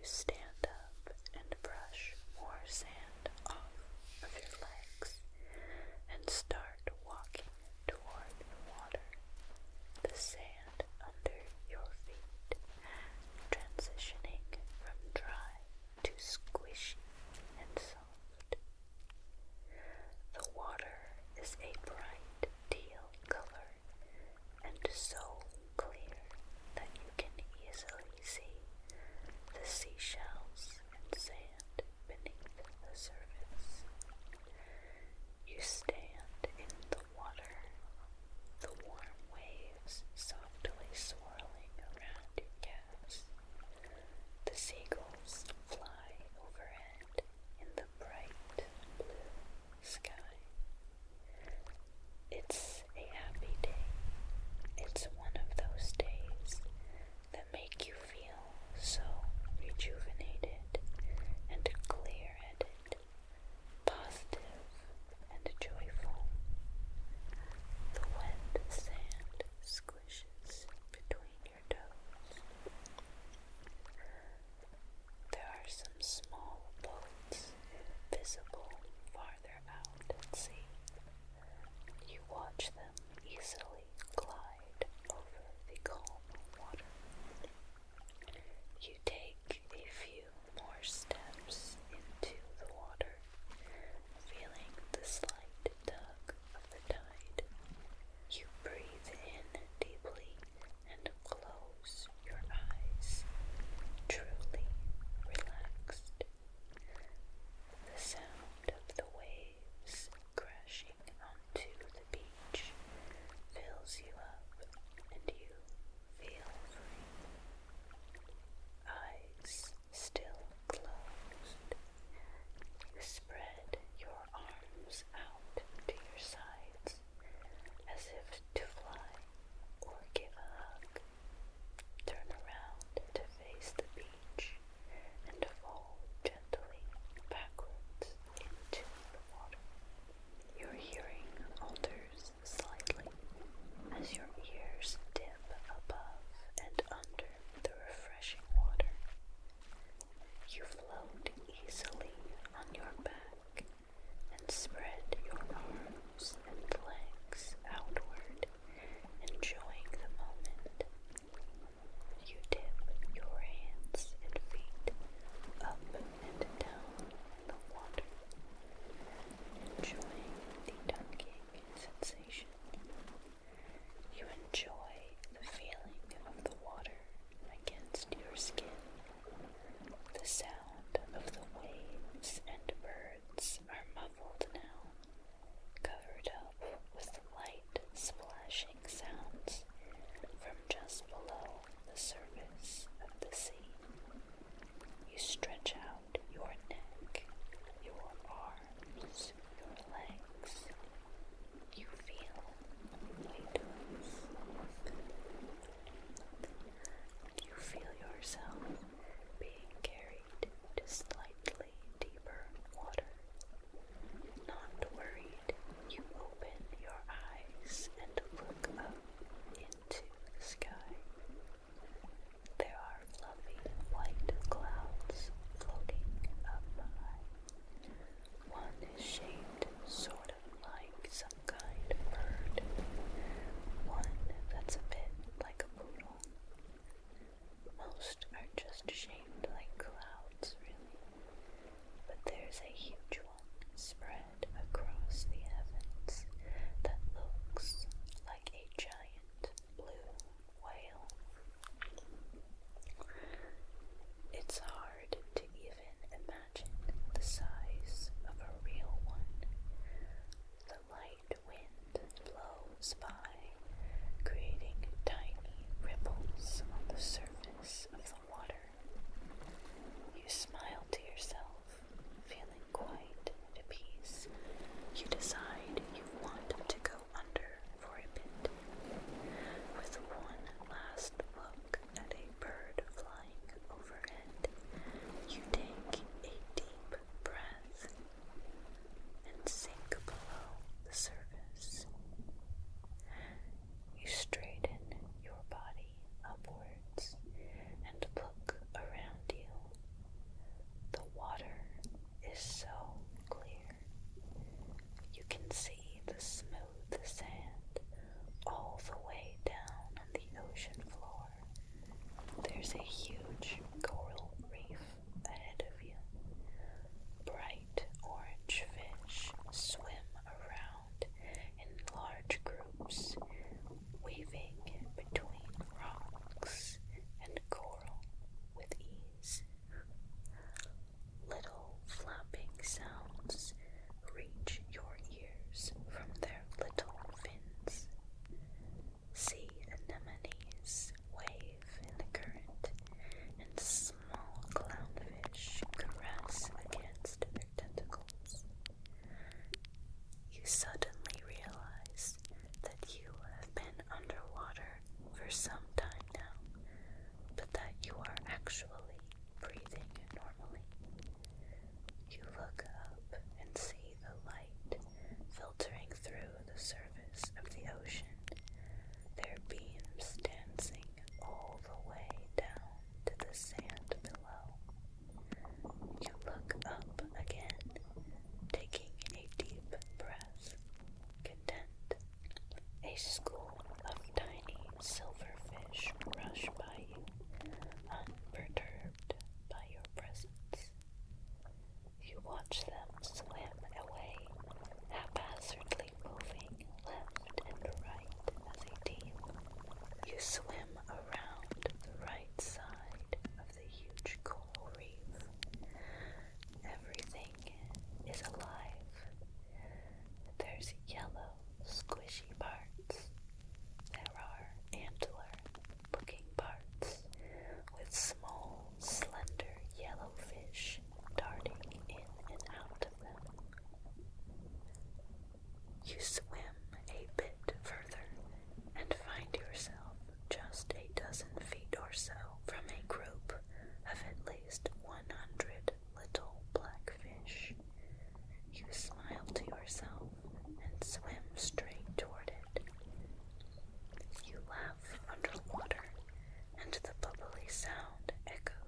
stand up and brush more sand off of your legs and start walking toward the water, the sand under your feet, transitioning from dry to squishy and soft. The water is a bright teal color and so clear that you can easily see the seashell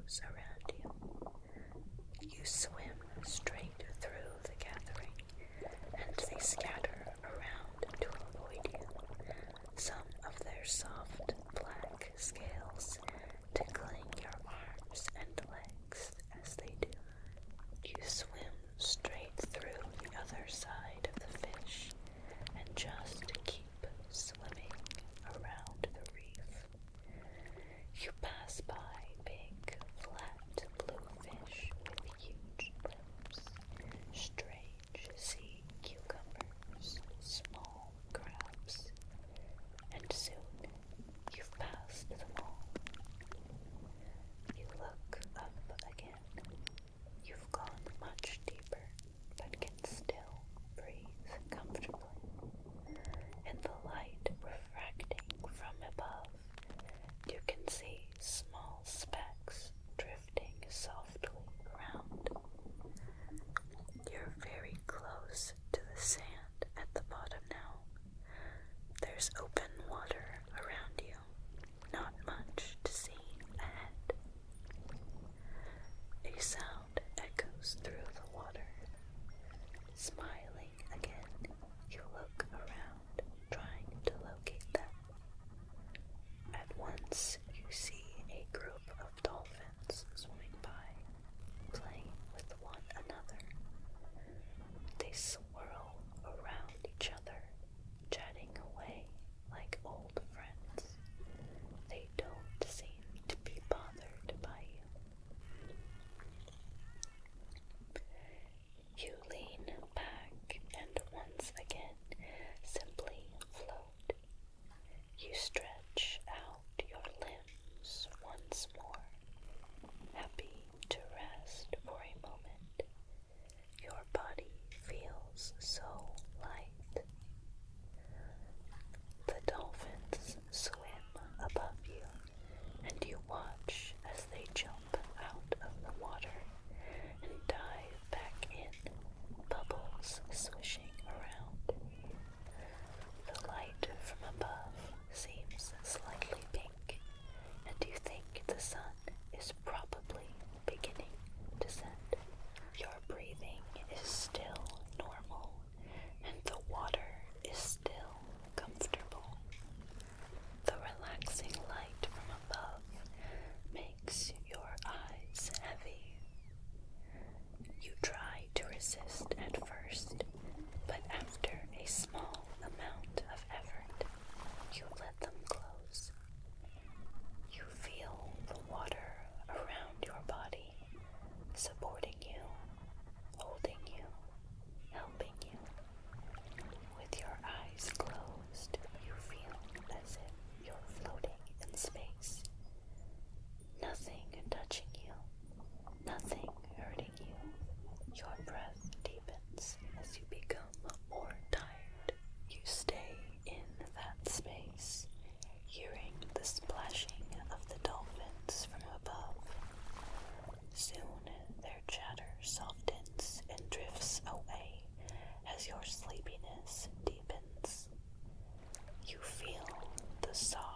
echoes around you. You swim straight through the gathering, and they scatter around to avoid you, some of their soft black scales tickling your arms and legs as they do. You swim straight through the other side of the fish and just keep swimming around the reef. You pass by big, flat blue fish with huge lips, strange sea cucumbers, small crabs, and soon you've passed them all. You look up again. You've gone much deeper, but can still breathe comfortably. In the light refracting from above, you can see small specks drifting softly around. You're very close to the sand at the bottom now. There's open water around you, not much to see ahead. A sound echoes through the water. Smiling again, you look around, trying to locate them. At once, you see a group of dolphins swimming by, playing with one another. They swirl around each other, chatting away like old friends. They don't seem to be bothered by you. You lean back and once again simply float. You stretch out your limbs once more, happy to rest for a moment. Your body feels so light. The dolphins swim above you, and you watch as they jump out of the water and dive back in, bubbles swishing around. The light from above seems slightly pink, and you think the sun is probably beginning to set. Your breathing is still normal, and the water is still comfortable. The relaxing light from above makes your eyes heavy. You try to resist at first, but after a small amount of effort, you let them close. You feel the water around your body, supporting you, holding you, helping you. With your eyes closed, you feel as if you're floating in space. Nothing touching you, nothing hurting you. Your breath deepens as you become more tired. You stay in that space, hearing the splashing of the dolphins from above. Soon their chatter softens and drifts away as your sleepiness deepens. You feel the soft